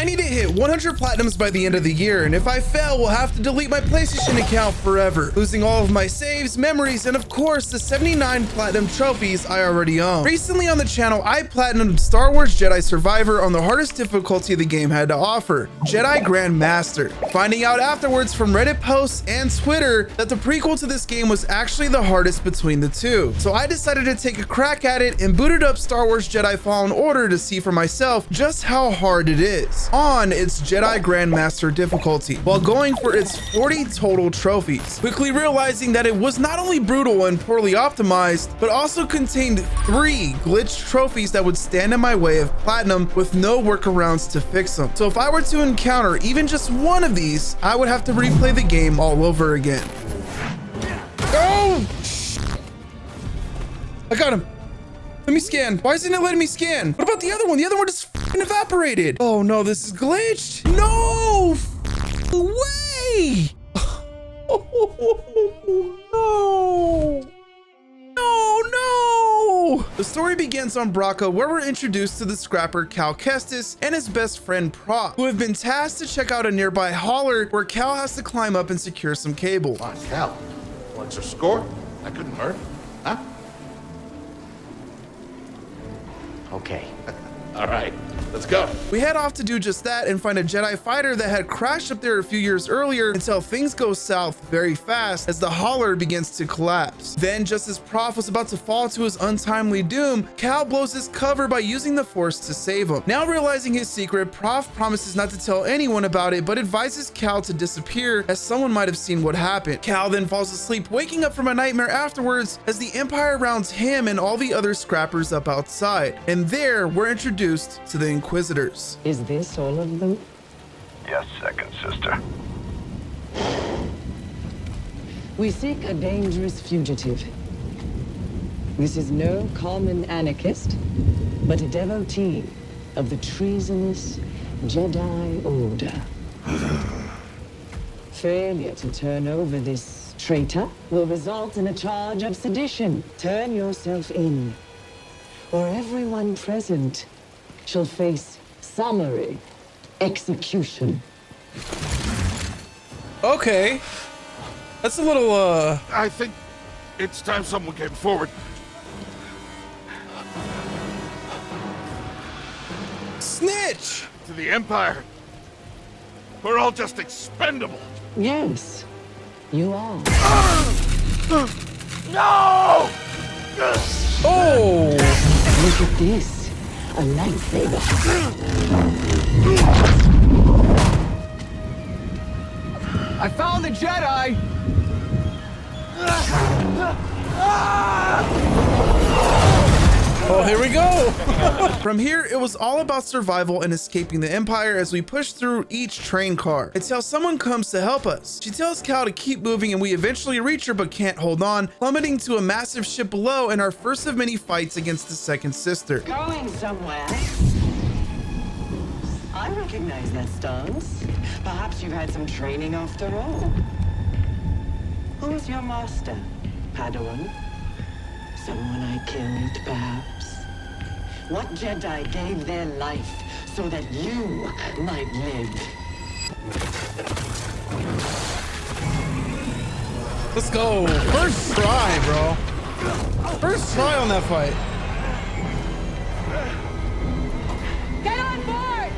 I need to hit 100 platinums by the end of the year, and if I fail, we'll have to delete my PlayStation account forever, losing all of my saves, memories, and of course, the 79 platinum trophies I already own. Recently on the channel, I platinumed Star Wars Jedi Survivor on the hardest difficulty the game had to offer, Jedi Grandmaster, finding out afterwards from Reddit posts and Twitter that the prequel to this game was actually the hardest between the two. So I decided to take a crack at it and booted up Star Wars Jedi Fallen Order to see for myself just how hard it is on its Jedi Grandmaster difficulty, while going for its 40 total trophies, quickly realizing that it was not only brutal and poorly optimized, but also contained 3 glitched trophies that would stand in my way of platinum with no workarounds to fix them. So if I were to encounter even just one of these, I would have to replay the game all over again. Oh! I got him. Let me scan. Why isn't it letting me scan? What about the other one? The other one just f***ing evaporated. Oh no, this is glitched. No way. No. No. The story begins on Bracca, where we're introduced to the scrapper Cal Kestis and his best friend Prof, who have been tasked to check out a nearby hauler where Cal has to climb up and secure some cable. Come on, Cal. What's your score? That couldn't hurt, huh? Okay. All right, let's go. We head off to do just that and find a Jedi fighter that had crashed up there a few years earlier until things go south very fast as the hauler begins to collapse. Then, just as Prof was about to fall to his untimely doom, Cal blows his cover by using the Force to save him. Now realizing his secret, Prof promises not to tell anyone about it, but advises Cal to disappear as someone might have seen what happened. Cal then falls asleep, waking up from a nightmare afterwards as the Empire rounds him and all the other scrappers up outside. And there, we're introduced to the Inquisitors. Is this all of them? Yes, second sister. We seek a dangerous fugitive. This is no common anarchist, but a devotee of the treasonous Jedi Order. Failure to turn over this traitor will result in a charge of sedition. Turn yourself in, or everyone present shall face summary execution. Okay. That's a little, I think it's time someone came forward. snitch! To the Empire. We're all just expendable. Yes, you are. No! Oh! Look at this. A lightsaber. I found the Jedi! Oh, here we go. From here, it was all about survival and escaping the Empire as we push through each train car until someone comes to help us. She tells Cal to keep moving and we eventually reach her but can't hold on, plummeting to a massive ship below and our first of many fights against the second sister. Going somewhere. I recognize that stance. Perhaps you've had some training after all. Who's your master, Padawan? Someone I killed, perhaps? What Jedi gave their life so that you might live? Let's go. First try, bro. First try on that fight. Get on board!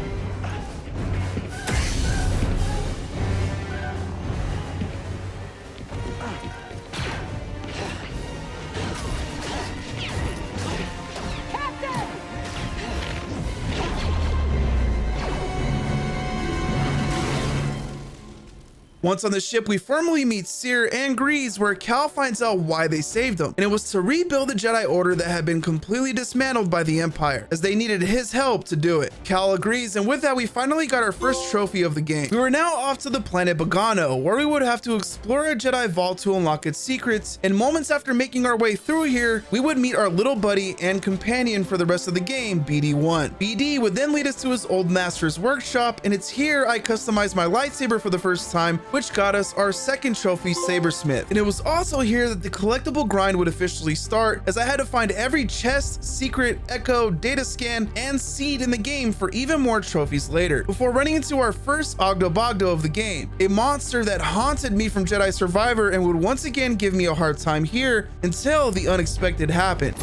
Once on the ship, we formally meet Seer and Grease, where Cal finds out why they saved him. And it was to rebuild the Jedi Order that had been completely dismantled by the Empire, as they needed his help to do it. Cal agrees, and with that, we finally got our first trophy of the game. We were now off to the planet Bogano, where we would have to explore a Jedi vault to unlock its secrets, and moments after making our way through here, we would meet our little buddy and companion for the rest of the game, BD1. BD would then lead us to his old master's workshop, and it's here I customized my lightsaber for the first time, which got us our second trophy, Sabersmith. And it was also here that the collectible grind would officially start, as I had to find every chest, secret, echo, data scan, and seed in the game for even more trophies later, before running into our first Ogdo of the game, a monster that haunted me from Jedi Survivor and would once again give me a hard time here until the unexpected happened.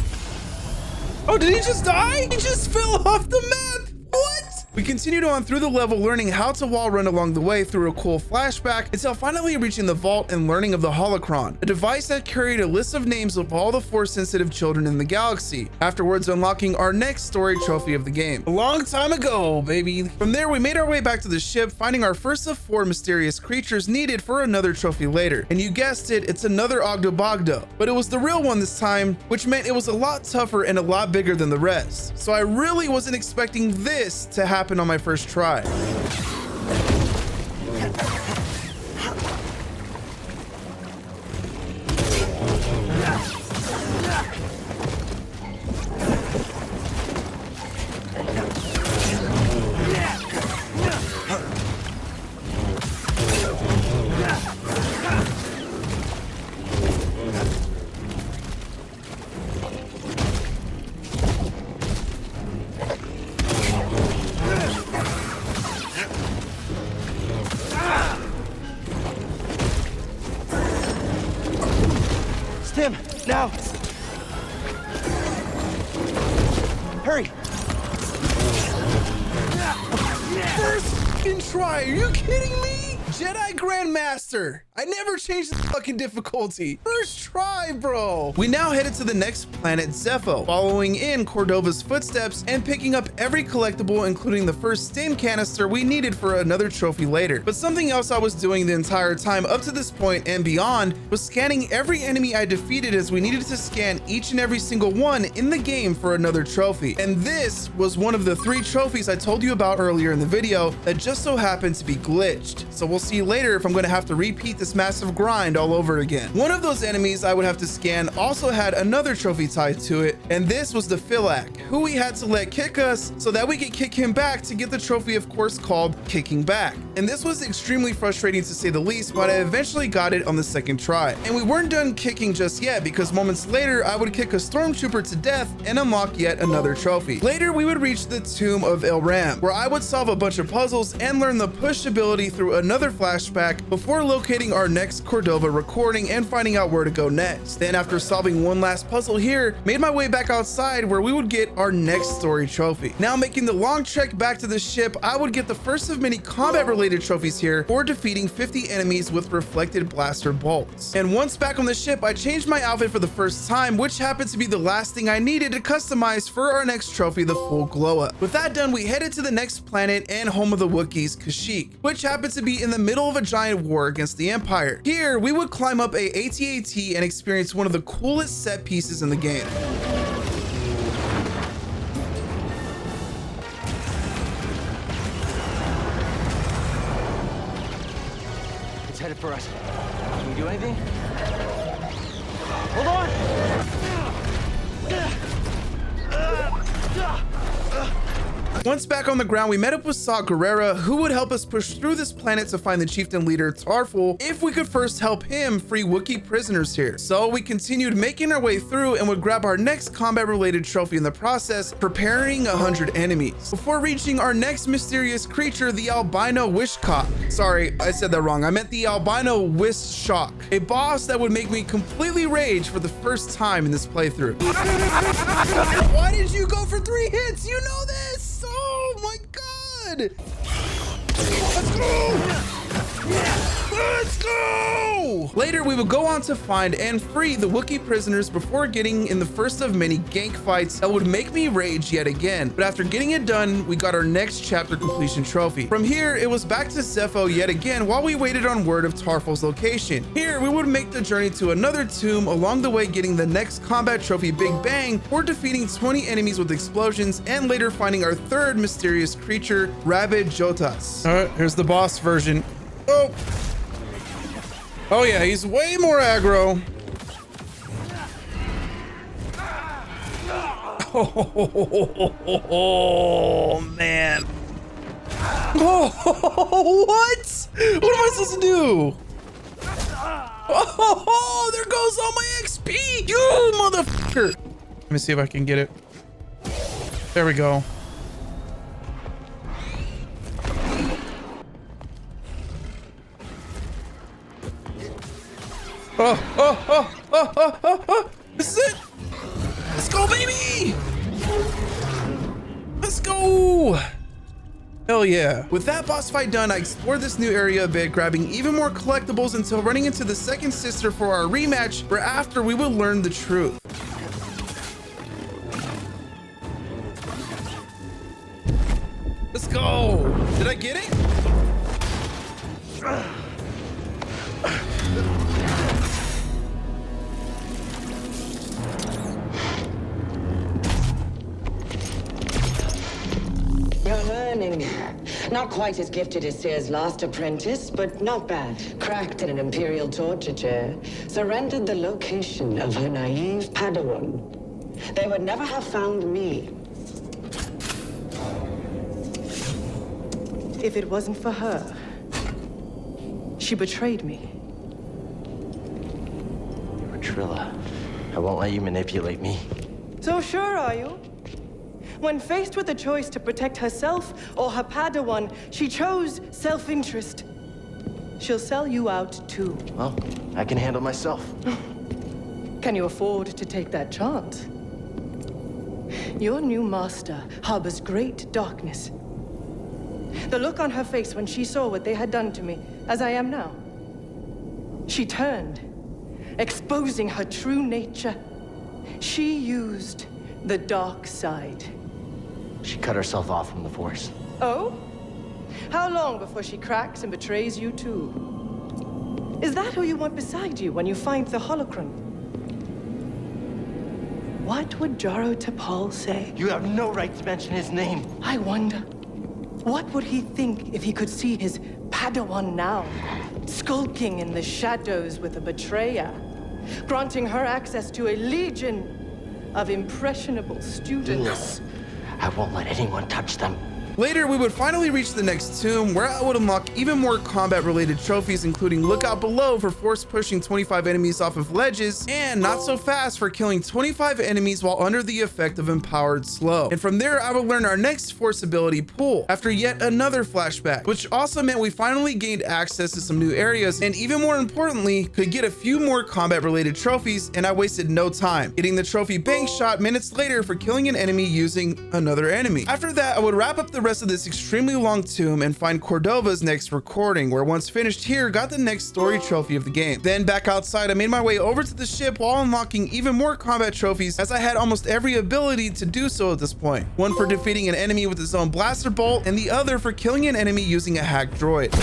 Oh, did he just die? He just fell off the map. What? We continued on through the level, learning how to wall run along the way through a cool flashback until finally reaching the vault and learning of the holocron, a device that carried a list of names of all the Force-sensitive children in the galaxy, afterwards unlocking our next story trophy of the game. A long time ago, baby. From there, we made our way back to the ship, finding our first of 4 mysterious creatures needed for another trophy later. And you guessed it, it's another Ogdo, but it was the real one this time, which meant it was a lot tougher and a lot bigger than the rest. So I really wasn't expecting this to happen on my first try. Tim, now! Hurry! First fucking try, are you kidding me? Jedi Grandmaster. I never changed the fucking difficulty. First try, bro. We now headed to the next planet, Zeffo, following in Cordova's footsteps and picking up every collectible, including the first stim canister we needed for another trophy later. But something else I was doing the entire time up to this point and beyond was scanning every enemy I defeated, as we needed to scan each and every single one in the game for another trophy. And this was one of the 3 trophies I told you about earlier in the video that just so happened to be glitched. So we'll see later if I'm going to have to repeat this massive grind all over again. One of those enemies I would have to scan also had another trophy tied to it, and this was the Philak, who we had to let kick us so that we could kick him back to get the trophy, of course, called Kicking Back. And this was extremely frustrating to say the least, but I eventually got it on the second try. And we weren't done kicking just yet, because moments later I would kick a stormtrooper to death and unlock yet another trophy. Later we would reach the Tomb of El Ram, where I would solve a bunch of puzzles and learn the push ability through another flashback before locating our next Cordova recording and finding out where to go next. Then after solving one last puzzle here, made my way back outside where we would get our next story trophy. Now making the long trek back to the ship, I would get the first of many combat related trophies here for defeating 50 enemies with reflected blaster bolts. And once back on the ship, I changed my outfit for the first time, which happened to be the last thing I needed to customize for our next trophy, the full glow up. With that done, we headed to the next planet and home of the Wookiees, Kashyyyk, which happened to be in the middle of a giant war against the Empire. Here, we would climb up a AT-AT and experience one of the coolest set pieces in the game. It's headed for us. Can we do anything? Hold on! Once back on the ground, we met up with Saw Gerrera, who would help us push through this planet to find the chieftain leader Tarful if we could first help him free Wookiee prisoners here. So we continued making our way through and would grab our next combat related trophy in the process, preparing 100 enemies before reaching our next mysterious creature, the albino Wishcock. Sorry, I said that wrong. I meant the albino Wishcock, a boss that would make me completely rage for the first time in this playthrough. Why did you go for 3 hits? You know this! Oh my god! Let's go! Let's go! Later, we would go on to find and free the Wookiee prisoners before getting in the first of many gank fights that would make me rage yet again. But after getting it done, we got our next chapter completion trophy. From here, it was back to Zeffo yet again while we waited on word of Tarful's location. Here, we would make the journey to another tomb, along the way getting the next combat trophy, Big Bang, or defeating 20 enemies with explosions, and later finding our third mysterious creature, Rabid Jotas. All right, here's the boss version. Oh! Oh yeah, he's way more aggro. Oh man. Oh, what? What am I supposed to do? Oh, there goes all my XP, you motherfucker. Let me see if I can get it. There we go. Oh. This is it. Let's go, baby. Let's go. Hell yeah. With that boss fight done, I explored this new area a bit, grabbing even more collectibles until running into the second sister for our rematch, where after we will learn the truth. Let's go. Did I get it? You're learning. Not quite as gifted as Seer's last apprentice, but not bad. Cracked in an Imperial torture chair. Surrendered the location of her naive Padawan. They would never have found me. If it wasn't for her, she betrayed me. You're Trilla. I won't let you manipulate me. So sure are you? When faced with the choice to protect herself or her Padawan, she chose self-interest. She'll sell you out too. Well, I can handle myself. Can you afford to take that chance? Your new master harbors great darkness. The look on her face when she saw what they had done to me, as I am now. She turned, exposing her true nature. She used the dark side. She cut herself off from the Force. Oh? How long before she cracks and betrays you too? Is that who you want beside you when you find the holocron? What would Jaro Tapal say? You have no right to mention his name. I wonder, what would he think if he could see his Padawan now, skulking in the shadows with a betrayer, granting her access to a legion of impressionable students? No. I won't let anyone touch them. Later, we would finally reach the next tomb, where I would unlock even more combat-related trophies, including look out below for force pushing 25 enemies off of ledges, and not so fast for killing 25 enemies while under the effect of empowered slow. And from there, I would learn our next force ability, pull, after yet another flashback, which also meant we finally gained access to some new areas, and even more importantly, could get a few more combat-related trophies, and I wasted no time, getting the trophy bank shot minutes later for killing an enemy using another enemy. After that, I would wrap up the rest of this extremely long tomb and find Cordova's next recording, where once finished here, got the next story trophy of the game. Then back outside, I made my way over to the ship while unlocking even more combat trophies, as I had almost every ability to do so at this point. One for defeating an enemy with his own blaster bolt, and the other for killing an enemy using a hacked droid.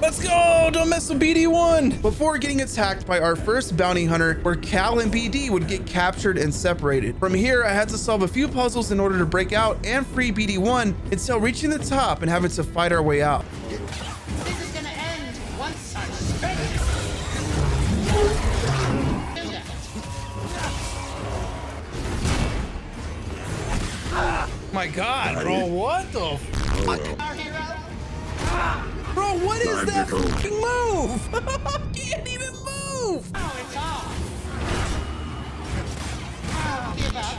Let's go! Don't mess with BD1! Before getting attacked by our first bounty hunter, where Cal and BD would get captured and separated. From here, I had to solve a few puzzles in order to break out and free BD1 until reaching the top and having to fight our way out. This is gonna end once I spit. My God, bro, what the fuck? Our hero. Bro, what is that fucking move? I can't even move! Oh, it's off. Give up.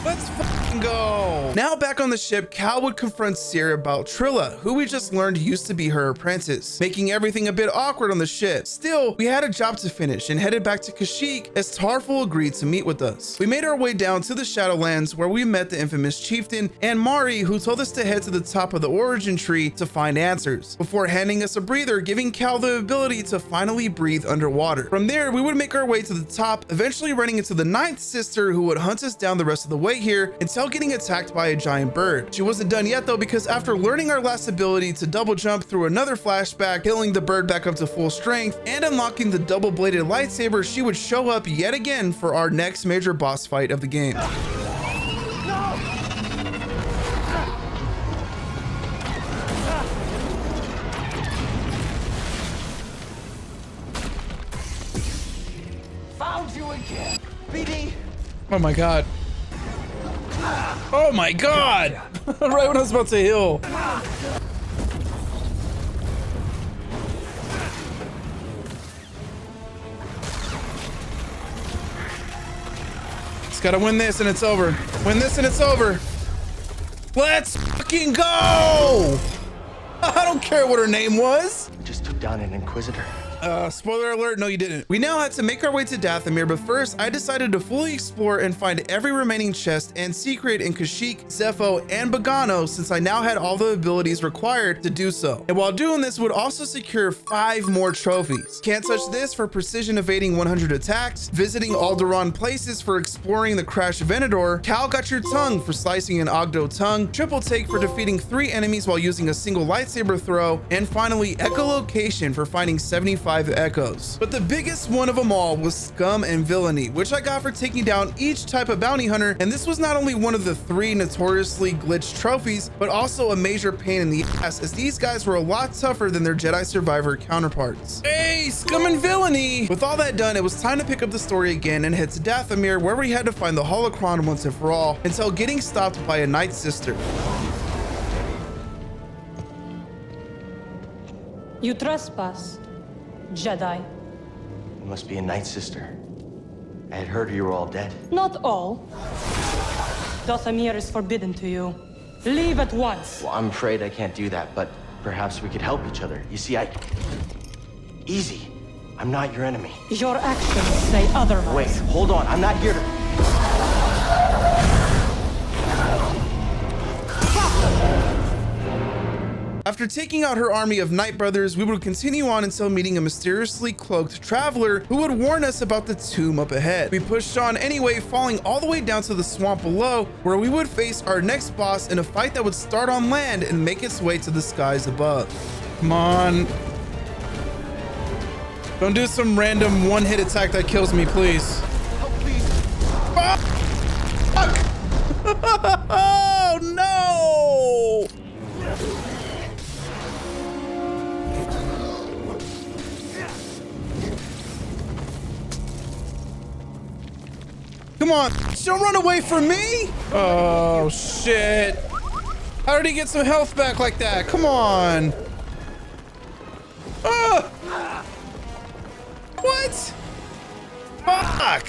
Let's fucking go. Now back on the ship, Cal would confront Seer about Trilla, who we just learned used to be her apprentice, making everything a bit awkward on the ship. Still, we had a job to finish and headed back to Kashyyyk as Tarful agreed to meet with us. We made our way down to the Shadowlands, where we met the infamous chieftain and Mari, who told us to head to the top of the origin tree to find answers, before handing us a breather, giving Cal the ability to finally breathe underwater. From there, we would make our way to the top, eventually running into the ninth sister, who would hunt us down the rest of the way here until getting attacked by a giant bird. She wasn't done yet though, because after learning our last ability to double jump through another flashback, healing the bird back up to full strength, and unlocking the double-bladed lightsaber, she would show up yet again for our next major boss fight of the game. Found you again, BD. Oh my God. Oh my God. Right when I was about to heal. Just gotta win this and it's over. Win this and it's over. Let's fucking go! I don't care what her name was. We just took down an Inquisitor. Spoiler alert, no you didn't. We now had to make our way to Dathomir, but first I decided to fully explore and find every remaining chest and secret in Kashyyyk, Zeffo, and Bogano, since I now had all the abilities required to do so. And while doing this would also secure 5 more trophies. Can't touch this for precision evading 100 attacks, visiting Alderaan places for exploring the Crash Venador, Cal got your tongue for slicing an Ogdo tongue, triple take for defeating 3 enemies while using a single lightsaber throw, and finally echolocation for finding 75 echoes. But the biggest one of them all was scum and villainy, which I got for taking down each type of bounty hunter, and this was not only one of the 3 notoriously glitched trophies, but also a major pain in the ass, as these guys were a lot tougher than their Jedi Survivor counterparts. Hey, scum and villainy! With all that done, it was time to pick up the story again and head to Dathomir, where we had to find the holocron once and for all, until getting stopped by a Night Sister. You trespass, Jedi. You must be a Night Sister. I had heard you were all dead. Not all. Dathomir is forbidden to you. Leave at once. Well, I'm afraid I can't do that, but perhaps we could help each other. You see, Easy. I'm not your enemy. Your actions say otherwise. Wait, hold on. I'm not here to... After taking out her army of Night Brothers, we would continue on until meeting a mysteriously cloaked traveler who would warn us about the tomb up ahead. We pushed on anyway, falling all the way down to the swamp below, where we would face our next boss in a fight that would start on land and make its way to the skies above. Come on. Don't do some random one-hit attack that kills me, please. Help, please. Fuck! Oh, no! Come on, don't run away from me! Oh, shit. How did he get some health back like that? Come on. Ah! What? Fuck!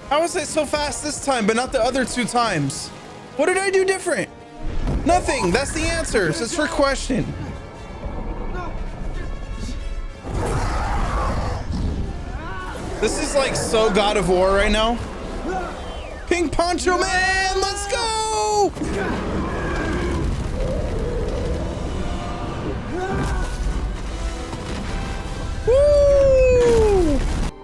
How was I so fast this time, but not the other 2 times? What did I do different? Nothing. That's the answer. So it's for question. This is like so God of War right now. Pink Poncho Man, let's go! Woo!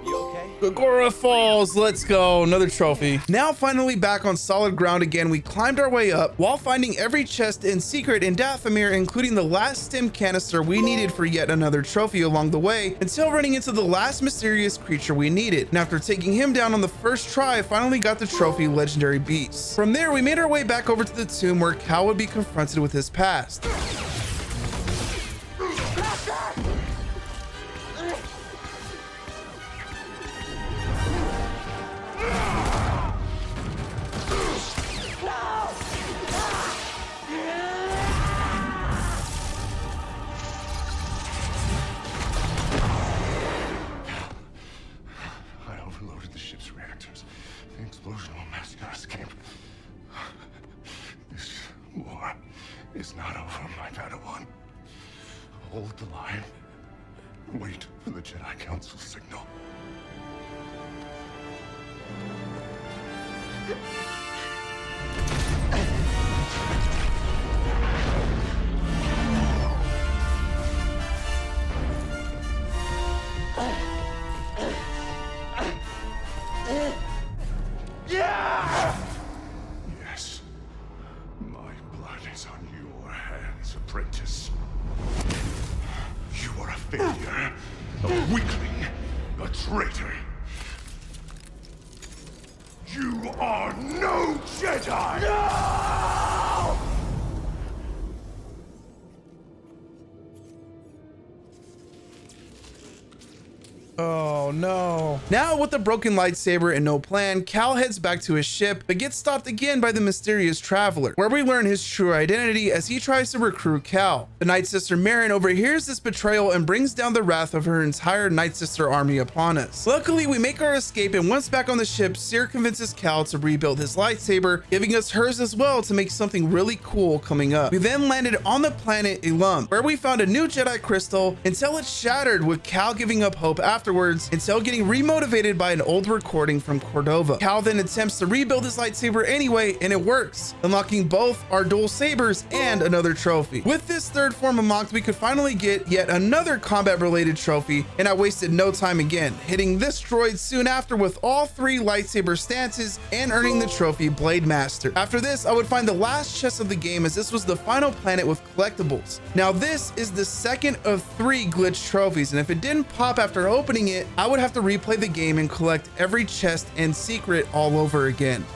You okay? Gorgara Falls, let's go. Another trophy. Now finally back on solid ground again, we climbed our way up while finding every chest and secret in Dathomir, including the last stim canister we needed for yet another trophy along the way, until running into the last mysterious creature we needed. And after taking him down on the first try, I finally got the trophy Legendary Beast. From there, we made our way back over to the tomb where Cal would be confronted with his past. It's not over, my Padawan. Hold the line. Wait for the Jedi Council signal. Yes. My blood is on your hands, apprentice. You are a failure, a weakling, a traitor. You are no Jedi! No! Oh Oh no. Now with the broken lightsaber and no plan, Cal heads back to his ship, but gets stopped again by the mysterious traveler, where we learn his true identity as he tries to recruit Cal. The Night Sister Merrin overhears this betrayal and brings down the wrath of her entire Night Sister army upon us. Luckily, we make our escape, and once back on the ship, Seer convinces Cal to rebuild his lightsaber, giving us hers as well to make something really cool coming up. We then landed on the planet Ilum, where we found a new Jedi crystal until it shattered, with Cal giving up hope afterwards until getting remotivated by an old recording from Cordova. Cal then attempts to rebuild his lightsaber anyway, and it works, unlocking both our dual sabers and another trophy. With this third form unlocked, we could finally get yet another combat related trophy, and I wasted no time again, hitting this droid soon after with all 3 lightsaber stances and earning the trophy Blade Master. After this, I would find the last chest of the game, as this was the final planet with collectibles. Now this is the second of 3 glitch trophies, and if it didn't pop after opening it, I would have to replay the game and collect every chest and secret all over again.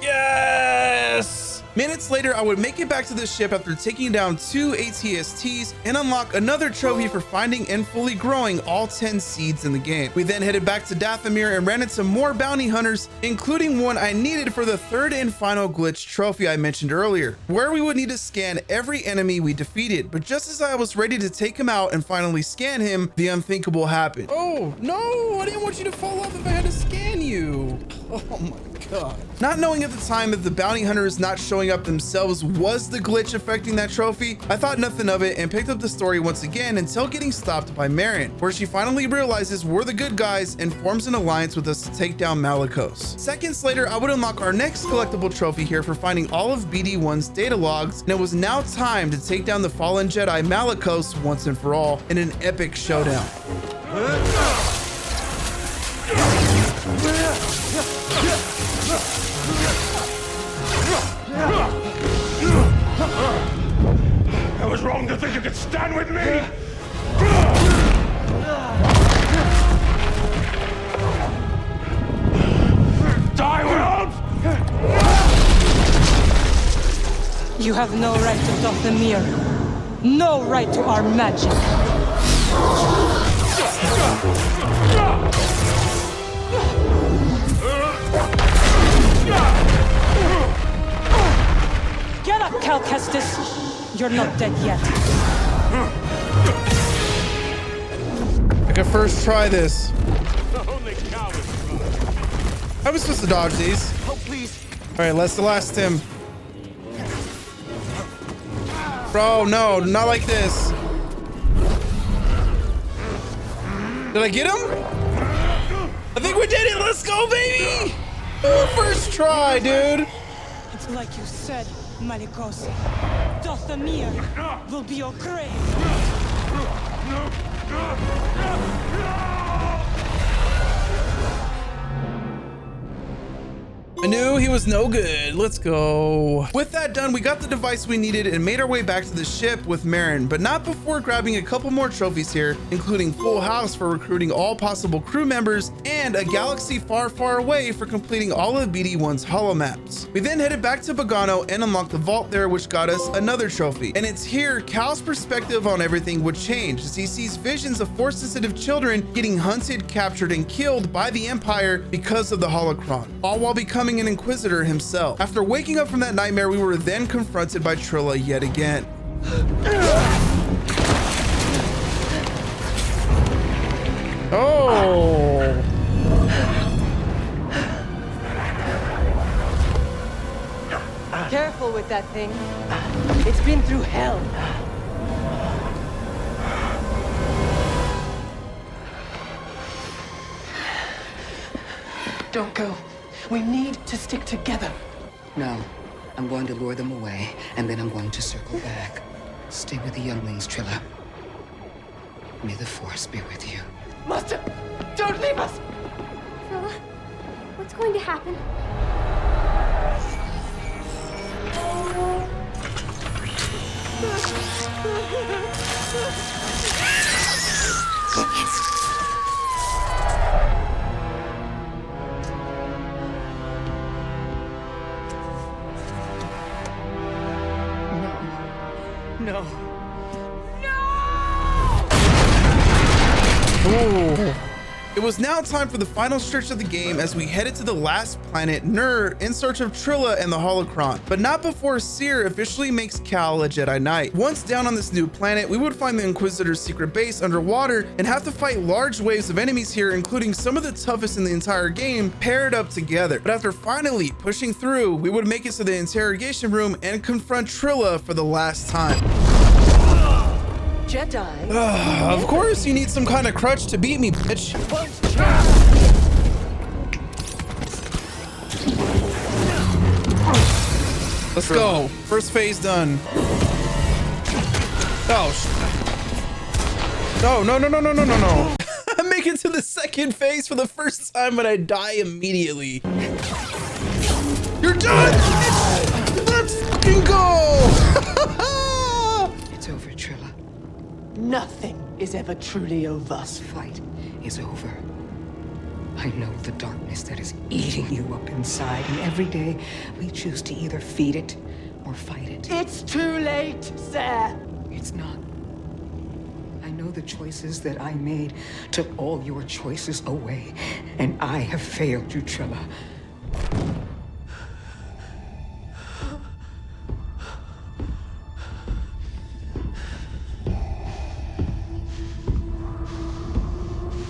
Yes! Minutes later, I would make it back to the ship after taking down 2 ATSTs and unlock another trophy for finding and fully growing all 10 seeds in the game. We then headed back to Dathomir and ran into more bounty hunters, including one I needed for the 3rd and final glitch trophy I mentioned earlier, where we would need to scan every enemy we defeated. But just as I was ready to take him out and finally scan him, the unthinkable happened. Oh no, I didn't want you to fall off if I had to scan you. Oh my God. Not knowing at the time that the bounty hunters not showing up themselves was the glitch affecting that trophy, I thought nothing of it and picked up the story once again until getting stopped by Merrin, where she finally realizes we're the good guys and forms an alliance with us to take down Malicos. Seconds later, I would unlock our next collectible trophy here for finding all of BD1's data logs, and it was now time to take down the fallen Jedi Malicos once and for all in an epic showdown. I was wrong to think you could stand with me! Die, world! You have no right to Dathomir. No right to our magic. Get up, Cal Kestis. You're not dead yet. I could first try this. I was supposed to dodge these. Oh, please. All right, let's last him. Bro, no, not like this. Did I get him? I think we did it. Let's go, baby. First try, dude. It's like you said, Malicos. Dathomir will be your grave. I knew he was no good. Let's go. With that done, we got the device we needed and made our way back to the ship with Merrin, but not before grabbing a couple more trophies here, including Full House for recruiting all possible crew members and a galaxy far, far away for completing all of BD1's holomaps. We then headed back to Bogano and unlocked the vault there, which got us another trophy. And it's here Cal's perspective on everything would change, as he sees visions of Force-sensitive children getting hunted, captured, and killed by the Empire because of the holocron, all while becoming an Inquisitor himself. After waking up from that nightmare, we were then confronted by Trilla yet again. Oh. Careful with that thing. It's been through hell. Don't go. We need to stick together. No. I'm going to lure them away, and then I'm going to circle back. Stay with the younglings, Trilla. May the Force be with you. Master, don't leave us! Trilla, what's going to happen? No. Ooh. It was now time for the final stretch of the game as we headed to the last planet, Nur, in search of Trilla and the holocron, but not before Seer officially makes Cal a Jedi Knight. Once down on this new planet, we would find the Inquisitor's secret base underwater and have to fight large waves of enemies here, including some of the toughest in the entire game, paired up together. But after finally pushing through, we would make it to the interrogation room and confront Trilla for the last time. Jedi. Of course you need some kind of crutch to beat me, bitch. Let's go. First phase done. Oh, no. I'm making it to the second phase for the first time, but I die immediately. You're done! Let's fucking go! It's over, Trilla. Nothing is ever truly over. This fight is over. I know the darkness that is eating you up inside, and every day we choose to either feed it or fight it. It's too late, sir. It's not. I know the choices that I made took all your choices away, and I have failed you, Trilla.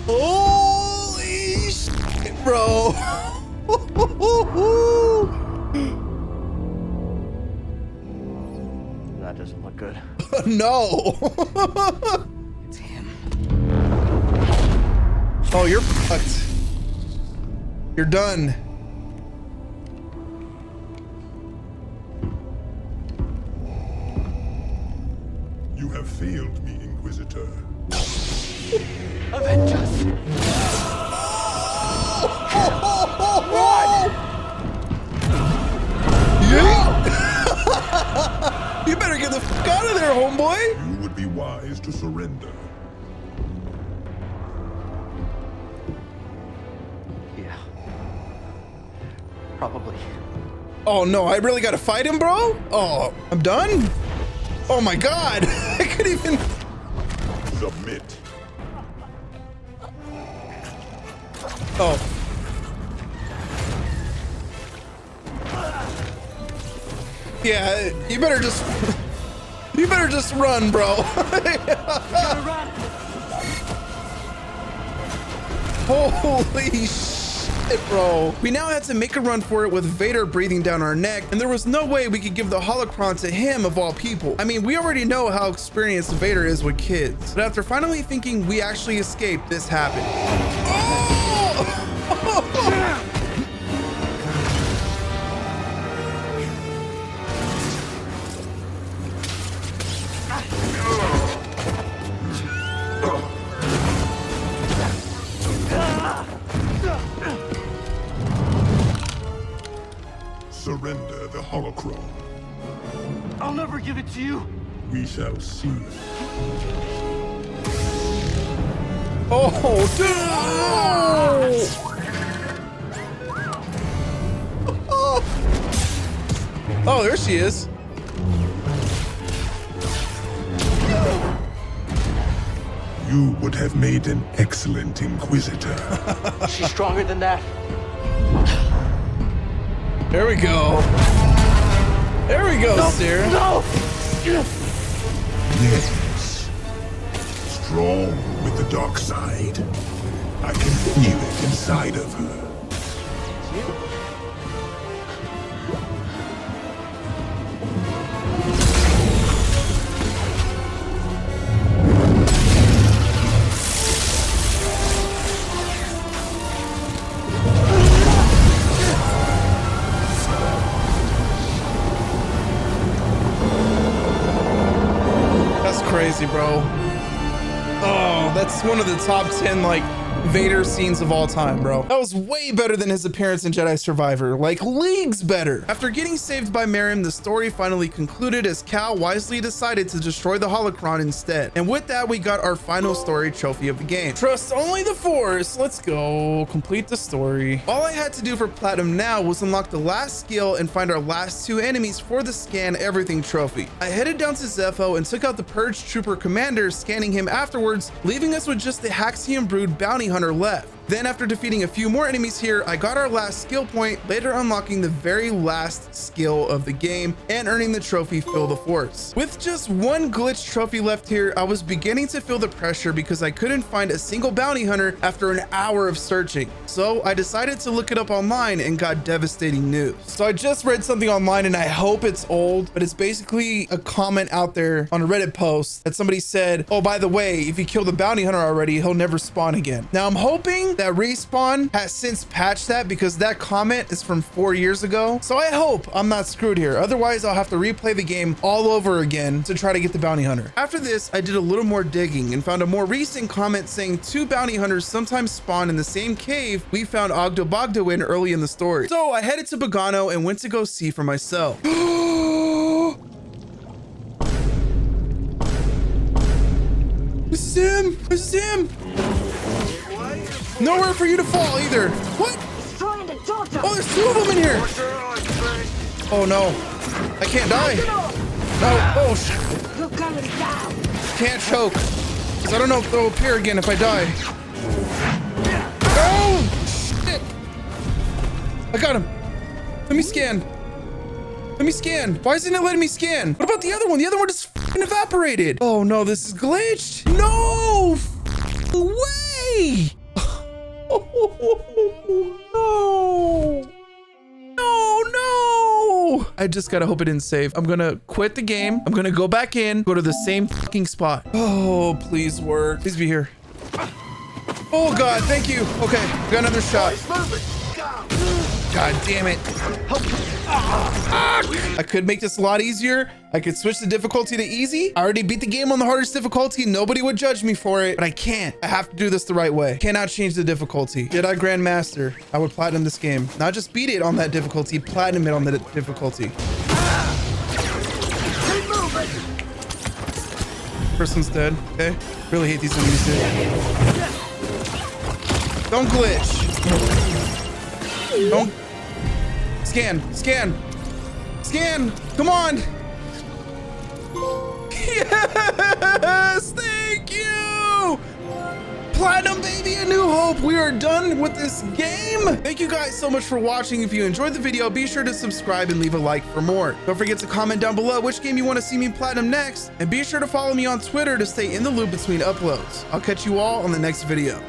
Holy shit, bro. That doesn't look good. No. It's him. Oh, you're fucked. You're done. You have failed me, Inquisitor. Avengers. You better get the fuck out of there, homeboy. You would be wise to surrender. Yeah. Probably. Oh no, I really gotta fight him, bro? Oh, I'm done? Oh my god. I couldn't even... Submit. Oh. Yeah, you better just run, bro. Holy shit, bro. We now had to make a run for it with Vader breathing down our neck, and there was no way we could give the holocron to him of all people. I mean, we already know how experienced Vader is with kids, but after finally thinking we actually escaped, this happened. Oh! Surrender the holocron. I'll never give it to you. We shall see. Oh, dude! Oh, there she is. You would have made an excellent Inquisitor. She's stronger than that. There we go. There we go, Seer. No! Yes. Strong with the dark side. I can feel it inside of her. Crazy, bro. Oh, that's one of the top 10 like Vader scenes of all time, bro. That was way better than his appearance in Jedi Survivor, like leagues better. After getting saved by Merrim, the story finally concluded as Cal wisely decided to destroy the holocron instead. And with that, we got our final story trophy of the game. Trust only the Force. Let's go complete the story. All I had to do for platinum now was unlock the last skill and find our last two enemies for the scan everything trophy. I headed down to Zeffo and took out the Purge Trooper commander, scanning him afterwards, leaving us with just the Haxion Brood bounty hunter left. Then after defeating a few more enemies here, I got our last skill point, later unlocking the very last skill of the game and earning the trophy Fill the Force. With just one glitch trophy left here, I was beginning to feel the pressure because I couldn't find a single bounty hunter after an hour of searching. So I decided to look it up online and got devastating news. So I just read something online and I hope it's old, but it's basically a comment out there on a Reddit post that somebody said, oh, by the way, if you kill the bounty hunter already, he'll never spawn again. Now I'm hoping that Respawn has since patched that because that comment is from 4 years ago. So I hope I'm not screwed here. Otherwise, I'll have to replay the game all over again to try to get the bounty hunter. After this, I did a little more digging and found a more recent comment saying 2 bounty hunters sometimes spawn in the same cave we found Ogdo Bogdo in early in the story. So I headed to Bogano and went to go see for myself. This is him! This is him! Nowhere for you to fall either. What? Oh, there's 2 of them in here. Oh no. I can't die. No. Oh, can't choke. Because I don't know if they'll appear again if I die. Oh, shit. I got him. Let me scan. Let me scan. Why isn't it letting me scan? What about the other one? The other one just f***ing evaporated. Oh no, this is glitched. No way. No. No. I just gotta hope it didn't save. I'm gonna quit the game. I'm gonna go back in, go to the same fucking spot. Oh, please work. Please be here. Oh God, thank you. Okay, got another shot. God damn it. I could make this a lot easier. I could switch the difficulty to easy. I already beat the game on the hardest difficulty. Nobody would judge me for it, but I can't. I have to do this the right way. Cannot change the difficulty. Jedi Grandmaster. I would platinum this game. Not just beat it on that difficulty, platinum it on the difficulty. Person's dead. Okay. Really hate these enemies, dude. Don't glitch. Don't. Scan. Come on. Yes, thank you. Platinum, baby, A New Hope. We are done with this game. Thank you guys so much for watching. If you enjoyed the video, be sure to subscribe and leave a like for more. Don't forget to comment down below which game you want to see me platinum next. And be sure to follow me on Twitter to stay in the loop between uploads. I'll catch you all on the next video.